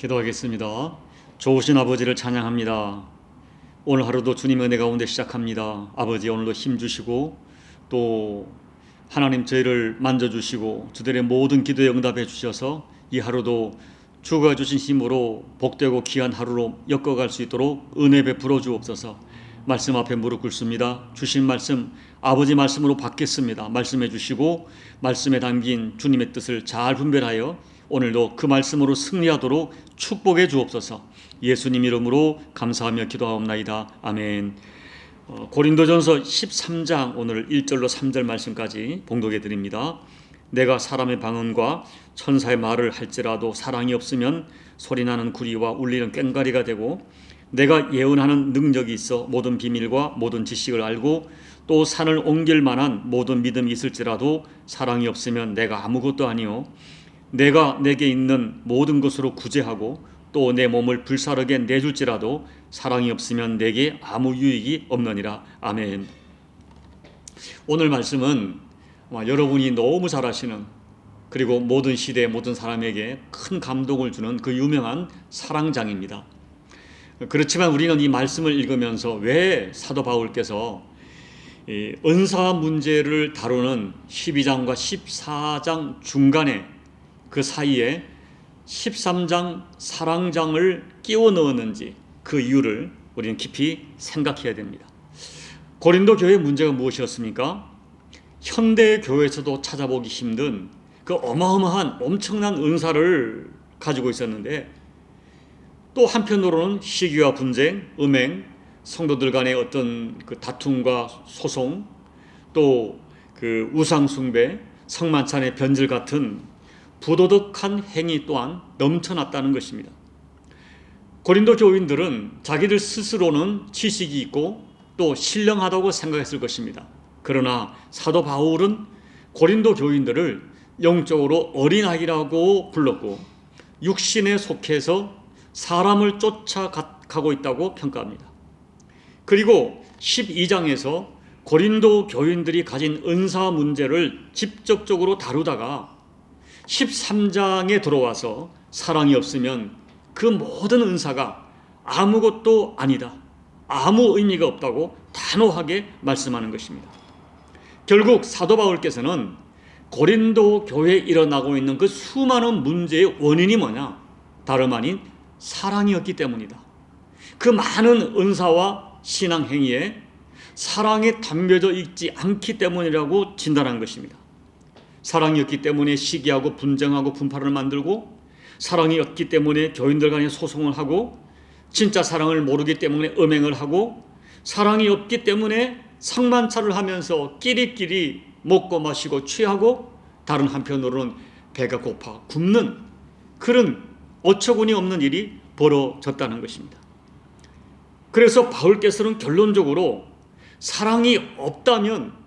기도하겠습니다. 좋으신 아버지를 찬양합니다. 오늘 하루도 주님의 은혜 가운데 시작합니다. 아버지, 오늘도 힘 주시고 또 하나님 저희를 만져주시고 주들의 모든 기도에 응답해 주셔서 이 하루도 주가 주신 힘으로 복되고 귀한 하루로 엮어갈 수 있도록 은혜 베풀어 주옵소서. 말씀 앞에 무릎 꿇습니다. 주신 말씀 아버지 말씀으로 받겠습니다. 말씀해 주시고 말씀에 담긴 주님의 뜻을 잘 분별하여 오늘도 그 말씀으로 승리하도록 축복해 주옵소서. 예수님 이름으로 감사하며 기도하옵나이다. 아멘. 고린도전서 13장 오늘 1절로 3절 말씀까지 봉독해 드립니다. 내가 사람의 방언과 천사의 말을 할지라도 사랑이 없으면 소리나는 구리와 울리는 꽹과리가 되고, 내가 예언하는 능력이 있어 모든 비밀과 모든 지식을 알고 또 산을 옮길 만한 모든 믿음이 있을지라도 사랑이 없으면 내가 아무것도 아니요, 내가 내게 있는 모든 것으로 구제하고 또 내 몸을 불사르게 내줄지라도 사랑이 없으면 내게 아무 유익이 없느니라. 아멘. 오늘 말씀은 여러분이 너무 잘 아시는, 그리고 모든 시대 모든 사람에게 큰 감동을 주는 그 유명한 사랑장입니다. 그렇지만 우리는 이 말씀을 읽으면서 왜 사도 바울께서 은사 문제를 다루는 12장과 14장 중간에 그 사이에 13장 사랑장을 끼워 넣었는지 그 이유를 우리는 깊이 생각해야 됩니다. 고린도 교회의 문제가 무엇이었습니까? 현대 교회에서도 찾아보기 힘든 그 어마어마한 엄청난 은사를 가지고 있었는데, 또 한편으로는 시기와 분쟁, 음행, 성도들 간의 어떤 그 다툼과 소송, 또 그 우상 숭배, 성만찬의 변질 같은 부도덕한 행위 또한 넘쳐났다는 것입니다. 고린도 교인들은 자기들 스스로는 지식이 있고 또 신령하다고 생각했을 것입니다. 그러나 사도 바울은 고린도 교인들을 영적으로 어린아이라고 불렀고 육신에 속해서 사람을 쫓아가고 있다고 평가합니다. 그리고 12장에서 고린도 교인들이 가진 은사 문제를 직접적으로 다루다가 13장에 들어와서 사랑이 없으면 그 모든 은사가 아무것도 아니다, 아무 의미가 없다고 단호하게 말씀하는 것입니다. 결국 사도 바울께서는 고린도 교회에 일어나고 있는 그 수많은 문제의 원인이 뭐냐? 다름 아닌 사랑이었기 때문이다. 그 많은 은사와 신앙 행위에 사랑에 담겨져 있지 않기 때문이라고 진단한 것입니다. 사랑이 없기 때문에 시기하고 분쟁하고 분파를 만들고, 사랑이 없기 때문에 교인들 간에 소송을 하고, 진짜 사랑을 모르기 때문에 음행을 하고, 사랑이 없기 때문에 상만차를 하면서 끼리끼리 먹고 마시고 취하고, 다른 한편으로는 배가 고파 굶는 그런 어처구니 없는 일이 벌어졌다는 것입니다. 그래서 바울께서는 결론적으로 사랑이 없다면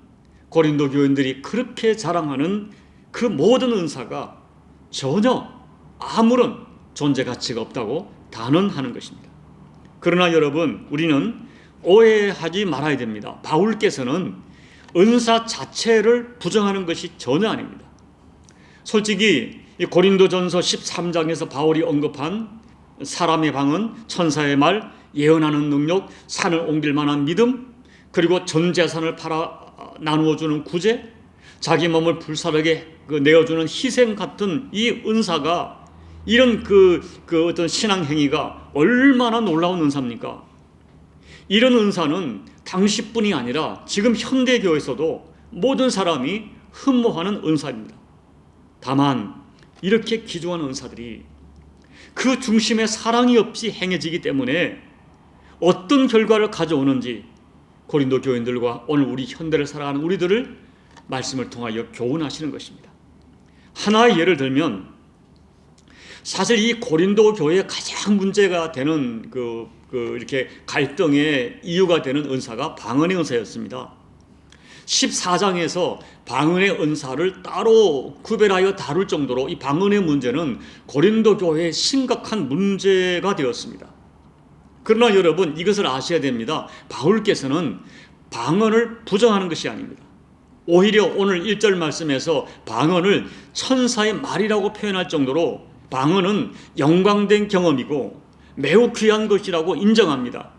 고린도 교인들이 그렇게 자랑하는 그 모든 은사가 전혀 아무런 존재 가치가 없다고 단언하는 것입니다. 그러나 여러분, 우리는 오해하지 말아야 됩니다. 바울께서는 은사 자체를 부정하는 것이 전혀 아닙니다. 솔직히 고린도전서 13장에서 바울이 언급한 사람의 방언, 천사의 말, 예언하는 능력, 산을 옮길 만한 믿음, 그리고 전 재산을 팔아 나누어주는 구제, 자기 몸을 불사르게 내어주는 희생 같은 이 은사가, 이런 그 어떤 신앙 행위가 얼마나 놀라운 은사입니까? 이런 은사는 당시뿐이 아니라 지금 현대 교회에서도 모든 사람이 흠모하는 은사입니다. 다만 이렇게 귀중한 은사들이 그 중심에 사랑이 없이 행해지기 때문에 어떤 결과를 가져오는지 고린도 교인들과 오늘 우리 현대를 살아가는 우리들을 말씀을 통하여 교훈하시는 것입니다. 하나의 예를 들면, 사실 이 고린도 교회의 가장 문제가 되는 이렇게 갈등의 이유가 되는 은사가 방언의 은사였습니다. 14장에서 방언의 은사를 따로 구별하여 다룰 정도로 이 방언의 문제는 고린도 교회의 심각한 문제가 되었습니다. 그러나 여러분, 이것을 아셔야 됩니다. 바울께서는 방언을 부정하는 것이 아닙니다. 오히려 오늘 1절 말씀에서 방언을 천사의 말이라고 표현할 정도로 방언은 영광된 경험이고 매우 귀한 것이라고 인정합니다.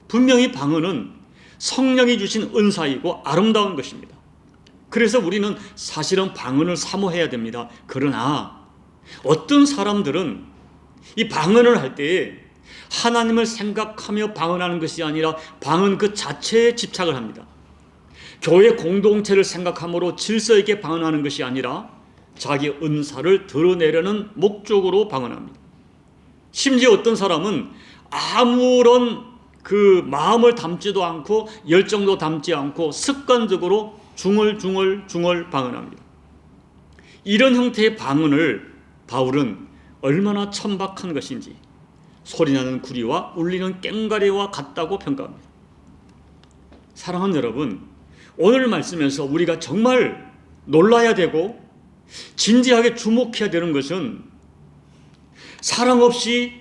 분명히 방언은 성령이 주신 은사이고 아름다운 것입니다. 그래서 우리는 사실은 방언을 사모해야 됩니다. 그러나 어떤 사람들은 이 방언을 할 때에 하나님을 생각하며 방언하는 것이 아니라 방언 그 자체에 집착을 합니다. 교회 공동체를 생각함으로 질서 있게 방언하는 것이 아니라 자기 은사를 드러내려는 목적으로 방언합니다. 심지어 어떤 사람은 아무런 그 마음을 담지도 않고 열정도 담지 않고 습관적으로 중얼중얼 방언합니다. 이런 형태의 방언을 바울은 얼마나 천박한 것인지 소리나는 구리와 울리는 꽹과리와 같다고 평가합니다. 사랑하는 여러분, 오늘 말씀에서 우리가 정말 놀라야 되고 진지하게 주목해야 되는 것은 사랑 없이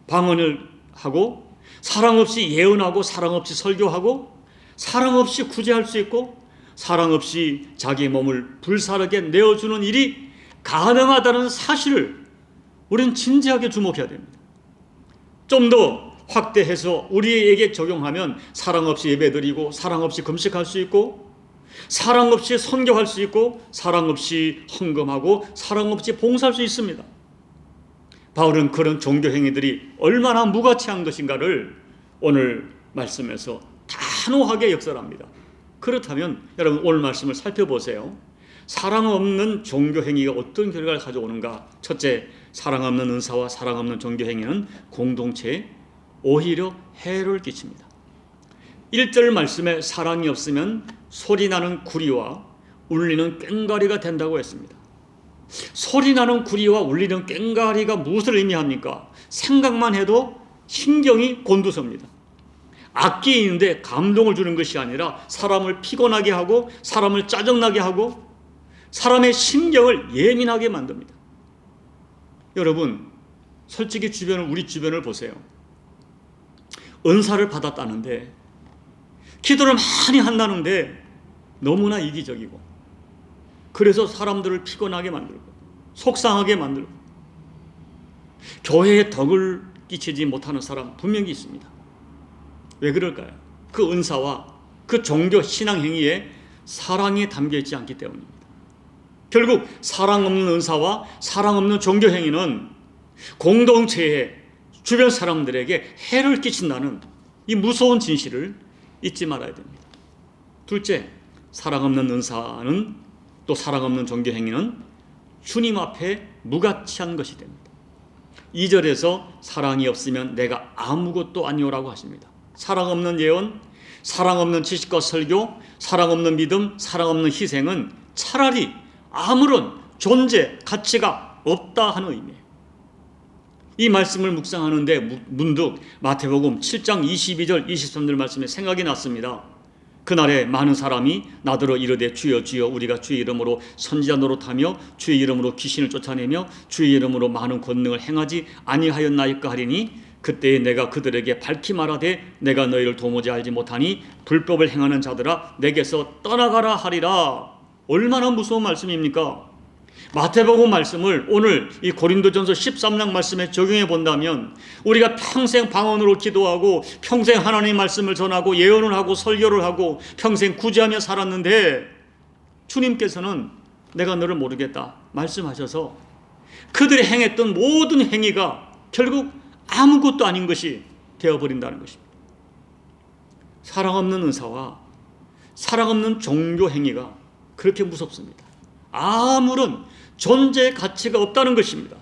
방언을 하고 사랑 없이 예언하고 사랑 없이 설교하고 사랑 없이 구제할 수 있고 사랑 없이 자기 몸을 불사르게 내어주는 일이 가능하다는 사실을 우리는 진지하게 주목해야 됩니다. 좀 더 확대해서 우리에게 적용하면 사랑 없이 예배드리고 사랑 없이 금식할 수 있고 사랑 없이 선교할 수 있고 사랑 없이 헌금하고 사랑 없이 봉사할 수 있습니다. 바울은 그런 종교 행위들이 얼마나 무가치한 것인가를 오늘 말씀에서 단호하게 역설합니다. 그렇다면 여러분 오늘 말씀을 살펴보세요. 사랑 없는 종교 행위가 어떤 결과를 가져오는가? 첫째, 사랑 없는 은사와 사랑 없는 종교 행위는 공동체에 오히려 해를 끼칩니다. 1절 말씀에 사랑이 없으면 소리나는 구리와 울리는 꽹과리가 된다고 했습니다. 소리나는 구리와 울리는 꽹과리가 무엇을 의미합니까? 생각만 해도 신경이 곤두섭니다. 악기인데 감동을 주는 것이 아니라 사람을 피곤하게 하고 사람을 짜증나게 하고 사람의 신경을 예민하게 만듭니다. 여러분, 솔직히 우리 주변을 보세요. 은사를 받았다는데 기도를 많이 한다는데 너무나 이기적이고 그래서 사람들을 피곤하게 만들고 속상하게 만들고 교회에 덕을 끼치지 못하는 사람 분명히 있습니다. 왜 그럴까요? 그 은사와 그 종교 신앙 행위에 사랑이 담겨 있지 않기 때문입니다. 결국 사랑 없는 은사와 사랑 없는 종교 행위는 공동체에 주변 사람들에게 해를 끼친다는 이 무서운 진실을 잊지 말아야 됩니다. 둘째, 사랑 없는 은사는 또 사랑 없는 종교 행위는 주님 앞에 무가치한 것이 됩니다. 2절에서 사랑이 없으면 내가 아무것도 아니오라고 하십니다. 사랑 없는 예언, 사랑 없는 지식과 설교, 사랑 없는 믿음, 사랑 없는 희생은 차라리 아무런 존재, 가치가 없다 하는 의미예요. 이 말씀을 묵상하는데 문득 마태복음 7장 22절 23절 말씀에 생각이 났습니다. 그날에 많은 사람이 나더러 이르되 주여 주여 우리가 주의 이름으로 선지자 노릇하며 주의 이름으로 귀신을 쫓아내며 주의 이름으로 많은 권능을 행하지 아니하였나이까 하리니 그때에 내가 그들에게 밝히 말하되 내가 너희를 도무지 알지 못하니 불법을 행하는 자들아 내게서 떠나가라 하리라. 얼마나 무서운 말씀입니까? 마태복음 말씀을 오늘 이 고린도전서 13장 말씀에 적용해 본다면 우리가 평생 방언으로 기도하고 평생 하나님 말씀을 전하고 예언을 하고 설교를 하고 평생 구제하며 살았는데 주님께서는 내가 너를 모르겠다 말씀하셔서 그들이 행했던 모든 행위가 결국 아무것도 아닌 것이 되어버린다는 것입니다. 사랑 없는 은사와 사랑 없는 종교 행위가 그렇게 무섭습니다. 아무런 존재 가치가 없다는 것입니다.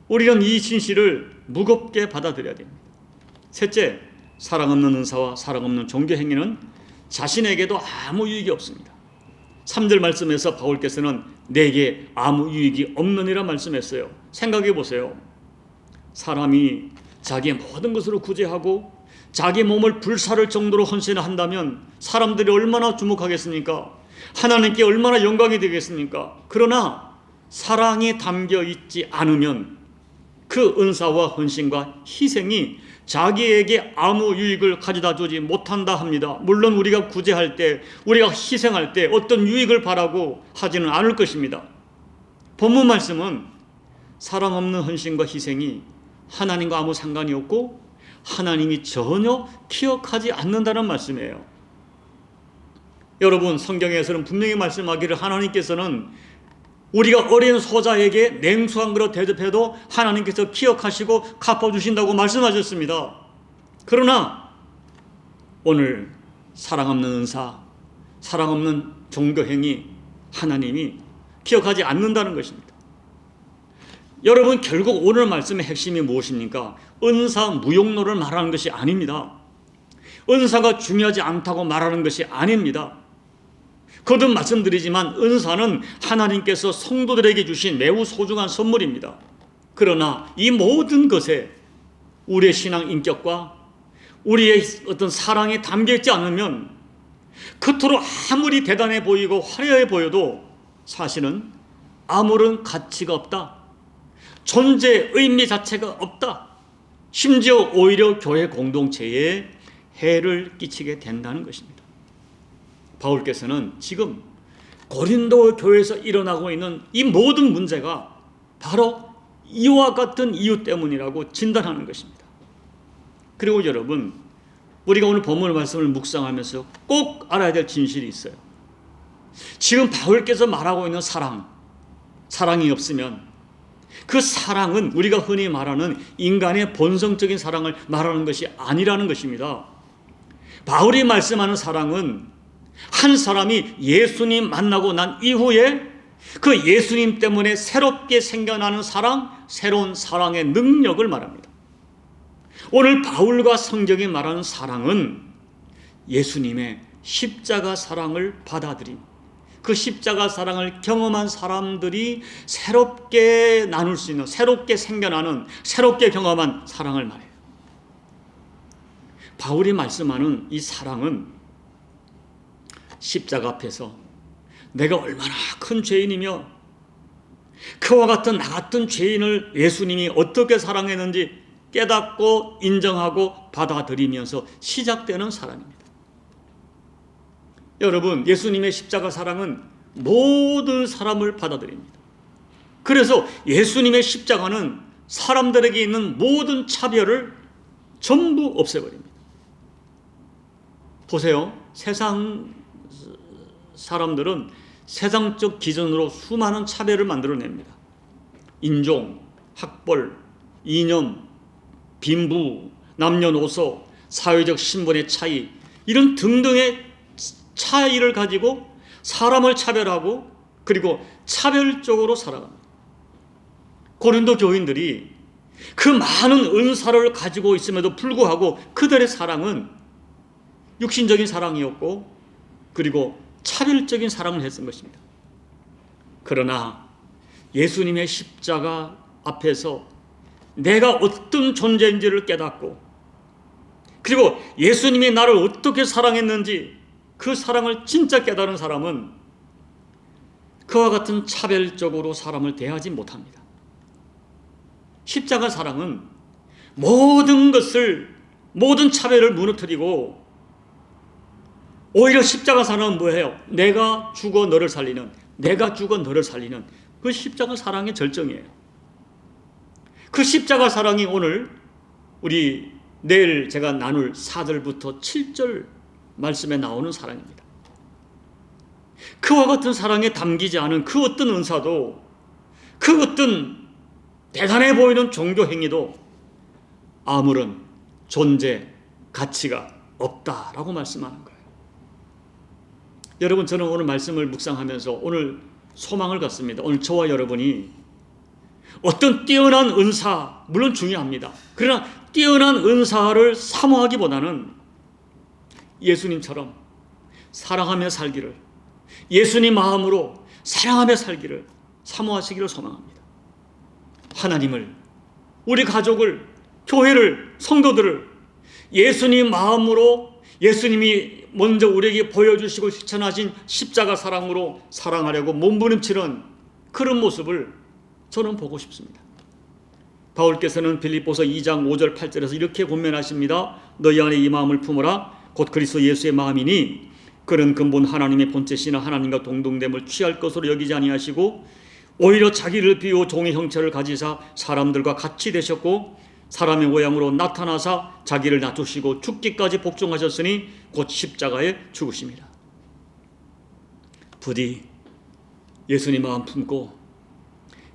우리는 이 진실을 무겁게 받아들여야 됩니다. 셋째, 사랑 없는 은사와 사랑 없는 종교 행위는 자신에게도 아무 유익이 없습니다. 3절 말씀에서 바울께서는 내게 아무 유익이 없느니라 말씀했어요. 생각해 보세요. 사람이 자기의 모든 것으로 구제하고 자기 몸을 불사를 정도로 헌신을 한다면 사람들이 얼마나 주목하겠습니까? 하나님께 얼마나 영광이 되겠습니까? 그러나 사랑이 담겨 있지 않으면 그 은사와 헌신과 희생이 자기에게 아무 유익을 가져다 주지 못한다 합니다. 물론 우리가 구제할 때, 우리가 희생할 때 어떤 유익을 바라고 하지는 않을 것입니다. 본문 말씀은 사랑 없는 헌신과 희생이 하나님과 아무 상관이 없고 하나님이 전혀 기억하지 않는다는 말씀이에요. 여러분, 성경에서는 분명히 말씀하기를 하나님께서는 우리가 어린 소자에게 냉수 한 그릇 대접해도 하나님께서 기억하시고 갚아주신다고 말씀하셨습니다. 그러나 오늘 사랑 없는 은사, 사랑 없는 종교행위, 하나님이 기억하지 않는다는 것입니다. 여러분, 결국 오늘 말씀의 핵심이 무엇입니까? 은사 무용론을 말하는 것이 아닙니다. 은사가 중요하지 않다고 말하는 것이 아닙니다. 거듭 말씀드리지만 은사는 하나님께서 성도들에게 주신 매우 소중한 선물입니다. 그러나 이 모든 것에 우리의 신앙 인격과 우리의 어떤 사랑이 담겨있지 않으면 겉으로 아무리 대단해 보이고 화려해 보여도 사실은 아무런 가치가 없다. 존재의 의미 자체가 없다. 심지어 오히려 교회 공동체에 해를 끼치게 된다는 것입니다. 바울께서는 지금 고린도 교회에서 일어나고 있는 이 모든 문제가 바로 이와 같은 이유 때문이라고 진단하는 것입니다. 그리고 여러분, 우리가 오늘 본문 말씀을 묵상하면서 꼭 알아야 될 진실이 있어요. 지금 바울께서 말하고 있는 사랑이 없으면 그 사랑은 우리가 흔히 말하는 인간의 본성적인 사랑을 말하는 것이 아니라는 것입니다. 바울이 말씀하는 사랑은 한 사람이 예수님 만나고 난 이후에 그 예수님 때문에 새롭게 생겨나는 사랑, 새로운 사랑의 능력을 말합니다. 오늘 바울과 성경이 말하는 사랑은 예수님의 십자가 사랑을 받아들인, 그 십자가 사랑을 경험한 사람들이 새롭게 나눌 수 있는, 새롭게 생겨나는, 새롭게 경험한 사랑을 말해요. 바울이 말씀하는 이 사랑은 십자가 앞에서 내가 얼마나 큰 죄인이며 그와 같은 나 같은 죄인을 예수님이 어떻게 사랑했는지 깨닫고 인정하고 받아들이면서 시작되는 사랑입니다. 여러분, 예수님의 십자가 사랑은 모든 사람을 받아들입니다. 그래서 예수님의 십자가는 사람들에게 있는 모든 차별을 전부 없애버립니다. 보세요. 세상 사람들은 세상적 기준으로 수많은 차별을 만들어냅니다. 인종, 학벌, 이념, 빈부, 남녀노소, 사회적 신분의 차이, 이런 등등의 차이를 가지고 사람을 차별하고 그리고 차별적으로 살아갑니다. 고린도 교인들이 그 많은 은사를 가지고 있음에도 불구하고 그들의 사랑은 육신적인 사랑이었고 그리고 차별적인 사랑을 했던 것입니다. 그러나 예수님의 십자가 앞에서 내가 어떤 존재인지를 깨닫고 그리고 예수님이 나를 어떻게 사랑했는지 그 사랑을 진짜 깨달은 사람은 그와 같은 차별적으로 사람을 대하지 못합니다. 십자가 사랑은 모든 것을, 모든 차별을 무너뜨리고 오히려 십자가 사랑은 뭐예요? 내가 죽어 너를 살리는, 내가 죽어 너를 살리는 그 십자가 사랑의 절정이에요. 그 십자가 사랑이 오늘 우리 내일 제가 나눌 4절부터 7절 말씀에 나오는 사랑입니다. 그와 같은 사랑에 담기지 않은 그 어떤 은사도, 그 어떤 대단해 보이는 종교 행위도 아무런 존재, 가치가 없다라고 말씀하는 거예요. 여러분, 저는 오늘 말씀을 묵상하면서 오늘 소망을 갖습니다. 오늘 저와 여러분이 어떤 뛰어난 은사, 물론 중요합니다. 그러나 뛰어난 은사를 사모하기보다는 예수님처럼 사랑하며 살기를, 예수님 마음으로 사랑하며 살기를 사모하시기를 소망합니다. 하나님을, 우리 가족을, 교회를, 성도들을 예수님 마음으로, 예수님이 먼저 우리에게 보여주시고 실천하신 십자가 사랑으로 사랑하려고 몸부림치는 그런 모습을 저는 보고 싶습니다. 바울께서는 빌립보서 2장 5절 8절에서 이렇게 권면하십니다. 너희 안에 이 마음을 품어라. 곧 그리스도 예수의 마음이니 그는 근본 하나님의 본체시나 하나님과 동등됨을 취할 것으로 여기지 아니하시고 오히려 자기를 비워 종의 형체를 가지사 사람들과 같이 되셨고 사람의 모양으로 나타나사 자기를 낮추시고 죽기까지 복종하셨으니 곧 십자가에 죽으십니다. 부디 예수님 마음 품고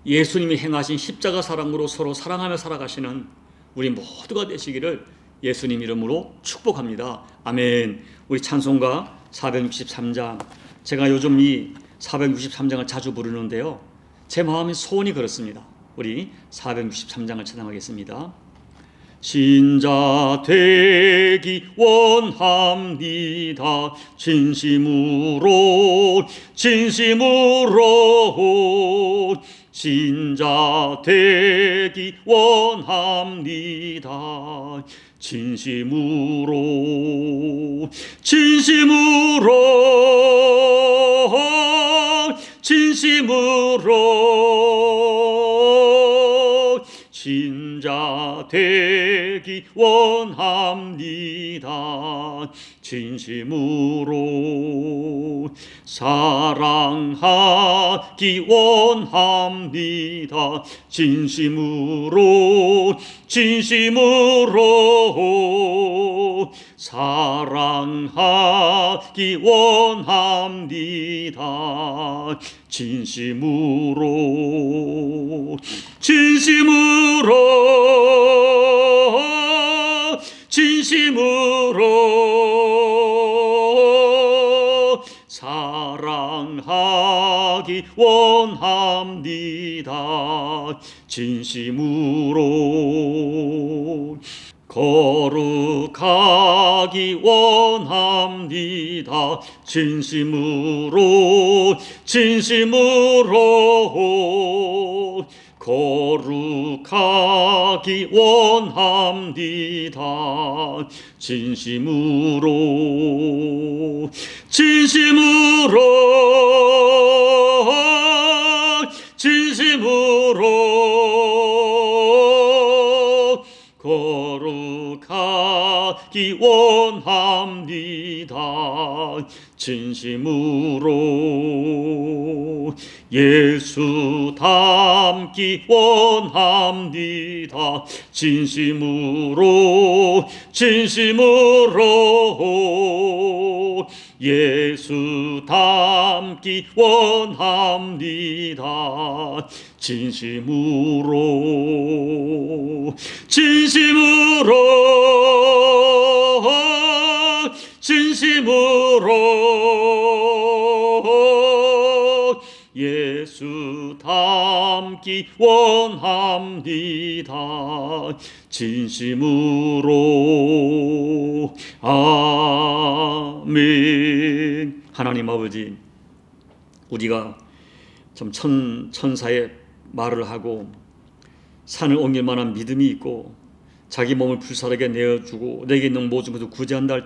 예수님이 행하신 십자가 사랑으로 서로 사랑하며 살아가시는 우리 모두가 되시기를 예수님 이름으로 축복합니다. 아멘. 우리 찬송가 463장, 제가 요즘 이 463장을 자주 부르는데요, 제 마음의 소원이 그렇습니다. 우리 463장을 찬양하겠습니다. 신자 되기 원합니다. 진심으로 신자 되기 원합니다. 진심으로 신자 되기 원합니다. 진심으로 사랑하기 원합니다. 진심으로 사랑하기 원합니다. 진심으로 사랑하기 원합니다. 진심으로 거룩하기 원합니다. 진심으로 거룩하기 원합니다. 진심으로 거룩하기 원합니다. 진심으로 예수 닮기 원합니다. 진심으로 예수 닮기 원합니다. 진심으로 예수 닮기 원합니다. 진심으로. 아멘. 하나님 아버지, 우리가 참 천사의 말을 하고 산을 옮길 만한 믿음이 있고 자기 몸을 불사르게 내어주고 내게 있는 모든 것을 구제한다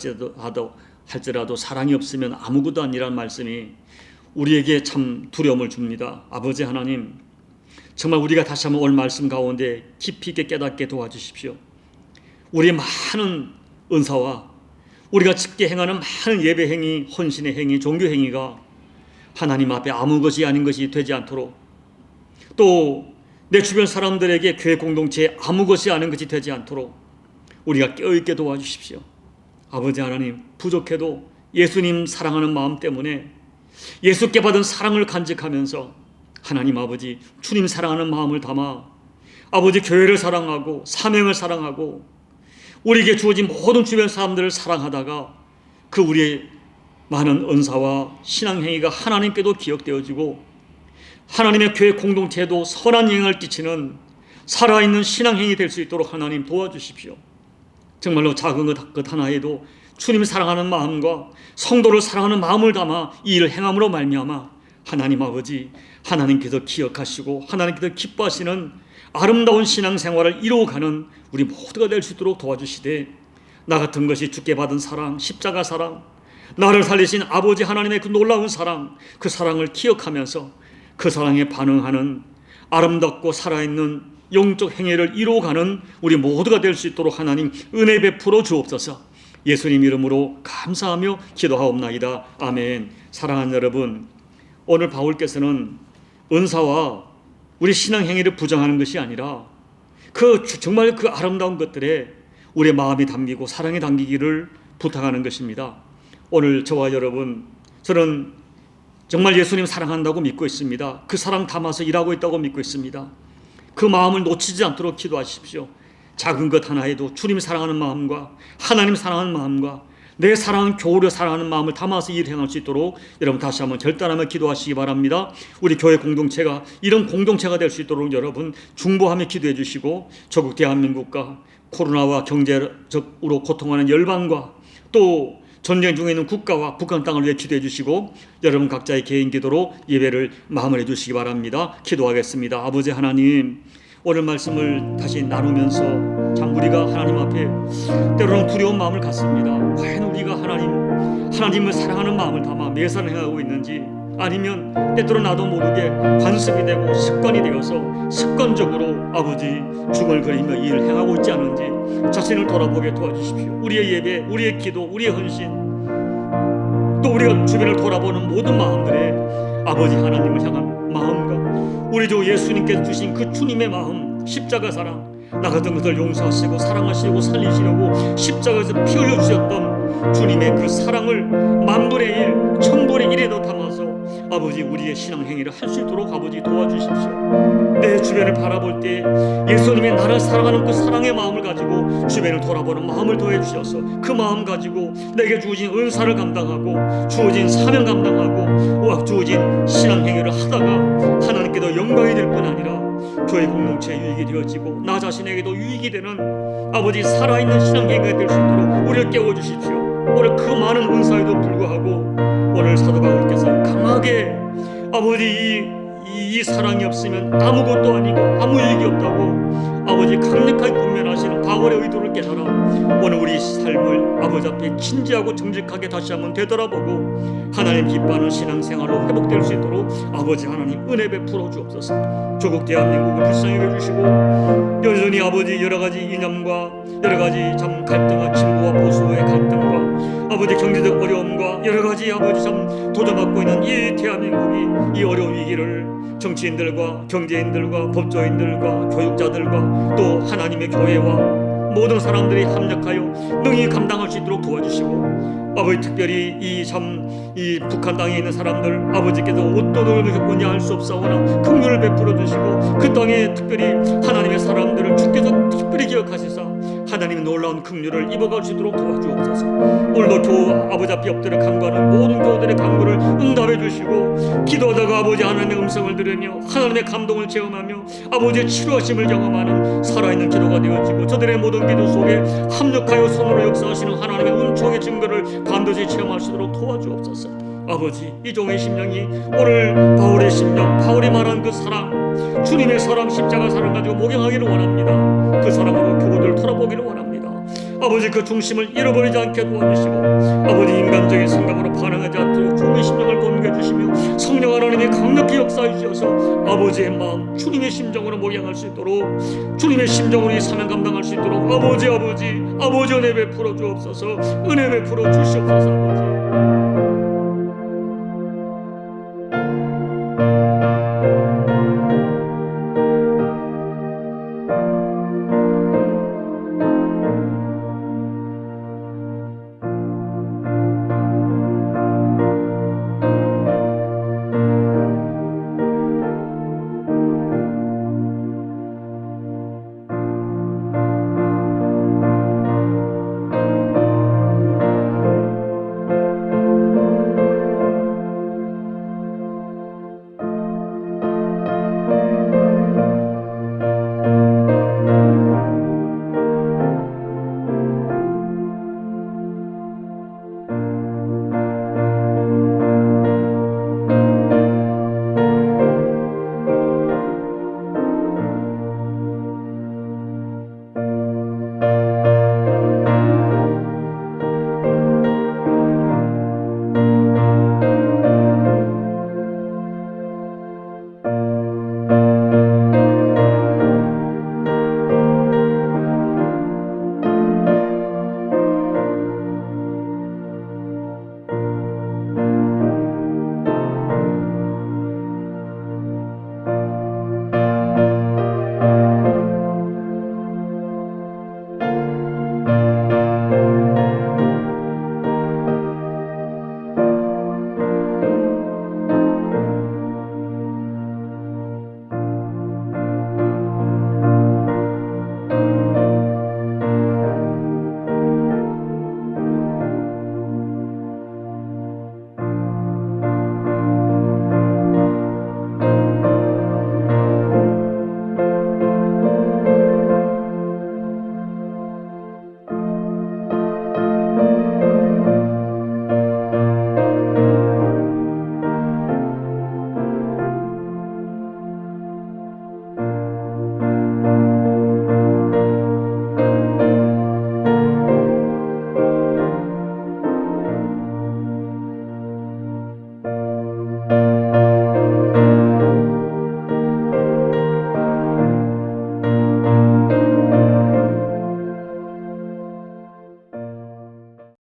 할지라도 사랑이 없으면 아무것도 아니라는 말씀이 우리에게 참 두려움을 줍니다. 아버지 하나님, 정말 우리가 다시 한번 오늘 말씀 가운데 깊이 있게 깨닫게 도와주십시오. 우리의 많은 은사와 우리가 쉽게 행하는 많은 예배 행위, 헌신의 행위, 종교 행위가 하나님 앞에 아무 것이 아닌 것이 되지 않도록, 또 내 주변 사람들에게 교회 공동체에 아무 것이 아닌 것이 되지 않도록 우리가 깨어있게 도와주십시오. 아버지 하나님, 부족해도 예수님 사랑하는 마음 때문에 예수께 받은 사랑을 간직하면서 하나님 아버지, 주님 사랑하는 마음을 담아 아버지 교회를 사랑하고 사명을 사랑하고 우리에게 주어진 모든 주변 사람들을 사랑하다가 그 우리의 많은 은사와 신앙행위가 하나님께도 기억되어지고 하나님의 교회 공동체에도 선한 영향을 끼치는 살아있는 신앙행위 될 수 있도록 하나님 도와주십시오. 정말로 작은 것 하나에도 주님 사랑하는 마음과 성도를 사랑하는 마음을 담아 이 일을 행함으로 말미암아 하나님 아버지, 하나님께서 기억하시고 하나님께서 기뻐하시는 아름다운 신앙생활을 이루어가는 우리 모두가 될 수 있도록 도와주시되, 나 같은 것이 주께 받은 사랑, 십자가 사랑, 나를 살리신 아버지 하나님의 그 놀라운 사랑, 그 사랑을 기억하면서 그 사랑에 반응하는 아름답고 살아있는 영적 행위를 이루어가는 우리 모두가 될 수 있도록 하나님 은혜 베풀어 주옵소서. 예수님 이름으로 감사하며 기도하옵나이다. 아멘. 사랑하는 여러분, 오늘 바울께서는 은사와 우리 신앙 행위를 부정하는 것이 아니라 정말 그 아름다운 것들에 우리의 마음이 담기고 사랑이 담기기를 부탁하는 것입니다. 오늘 저와 여러분, 저는 정말 예수님 사랑한다고 믿고 있습니다. 그 사랑 담아서 일하고 있다고 믿고 있습니다. 그 마음을 놓치지 않도록 기도하십시오. 작은 것 하나에도 주님 사랑하는 마음과 하나님 사랑하는 마음과 내 사랑하는 교우를 사랑하는 마음을 담아서 일을 행할 수 있도록 여러분 다시 한번 결단하며 기도하시기 바랍니다. 우리 교회 공동체가 이런 공동체가 될 수 있도록 여러분 중보하며 기도해 주시고, 조국 대한민국과 코로나와 경제적으로 고통하는 열방과 또 전쟁 중에 있는 국가와 북한 땅을 위해 기도해 주시고, 여러분 각자의 개인 기도로 예배를 마무리해 주시기 바랍니다. 기도하겠습니다. 아버지 하나님, 오늘 말씀을 다시 나누면서 참 우리가 하나님 앞에 때로는 두려운 마음을 갖습니다. 과연 우리가 하나님을 사랑하는 마음을 담아 매사를 행하고 있는지, 아니면 때때로 나도 모르게 관습이 되고 습관이 되어서 습관적으로 아버지 중얼거리며 이 일을 행하고 있지 않은지 자신을 돌아보게 도와주십시오. 우리의 예배, 우리의 기도, 우리의 헌신, 또 우리가 주변을 돌아보는 모든 마음들에 아버지 하나님을 향한 마음과 우리 주 예수님께서 주신 그 주님의 마음, 십자가 사랑, 나 같은 것을 용서하시고 사랑하시고 살리시려고 십자가에서 피 흘려주셨던 주님의 그 사랑을 만분의 1, 천분의 1에도 담아서 아버지 우리의 신앙 행위를 할 수 있도록 아버지 도와주십시오. 내 주변을 바라볼 때 예수님의 나를 사랑하는 그 사랑의 마음을 가지고 주변을 돌아보는 마음을 더해 주셔서 그 마음 가지고 내게 주어진 은사를 감당하고 주어진 사명 감당하고 주어진 신앙 행위를 하다가 하나님께도 영광이 될 뿐 아니라 교회 공동체에 유익이 되어지고 나 자신에게도 유익이 되는 아버지 살아있는 신앙 행위가 될 수 있도록 우리를 깨워주십시오. 오늘 그 많은 은사에도 불구하고 오늘 사도 바울께서 강하게 아버지 이 사랑이 없으면 아무것도 아니고 아무 유익이 없다고 아버지 강력하게 권면하시는 바울의 의도를 깨달아 오늘 우리 삶을 아버지 앞에 진지하고 정직하게 다시 한번 되돌아보고 하나님 기뻐하는 신앙생활로 회복될 수 있도록 아버지 하나님 은혜 베풀어 주옵소서. 조국 대한민국을 불쌍히 여겨주시고 여전히 아버지 여러가지 이념과 여러가지 참 갈등과 진보와 보수의 갈등과 아버지 경제적 어려움과 여러가지 아버지 참 도전받고 있는 이 대한민국이 이 어려운 위기를 정치인들과 경제인들과 법조인들과 교육자들과 또 하나님의 교회와 모든 사람들이 합력하여 능히 감당할 수 있도록 도와주시고 아버지 특별히 이 북한 땅에 있는 사람들 아버지께서 어떤 어려움을 겪었는지 알 수 없사오나 긍휼을 베풀어 주시고 그 땅에 특별히 하나님의 사람들을 주께서 특별히 기억하시사 하나님의 놀라운 긍휼을 입어갈 수 있도록 도와주옵소서. 오늘도 교우 아버지 앞에 엎드려 간구하는 모든 교우들의 간구를 응답해 주시고 기도하다가 아버지 하나님의 음성을 들으며 하나님의 감동을 체험하며 아버지의 치료하심을 경험하는 살아있는 기도가 되어지고 저들의 모든 기도 속에 합력하여 손으로 역사하시는 하나님의 은총의 증거를 반드시 체험할 수 있도록 도와주옵소서. 아버지 이 종의 심령이 오늘 바울의 심령, 바울이 말한 그 사랑, 주님의 사랑, 십자가 사랑 가지고 목양하기를 원합니다. 그 사랑으로 교우들을 돌아보기를 원합니다. 아버지 그 중심을 잃어버리지 않게 도와주시고 아버지 인간적인 생각으로 반응하지 않도록 주님의 심령을 건너게 주시며 성령 하나님이 강력히 역사해 주셔서 아버지의 마음, 주님의 심정으로 목양할 수 있도록 주님의 심정으로 이 사명 감당할 수 있도록 아버지 은혜 베풀어 주옵소서. 은혜 베풀어 주시옵소서. 아버지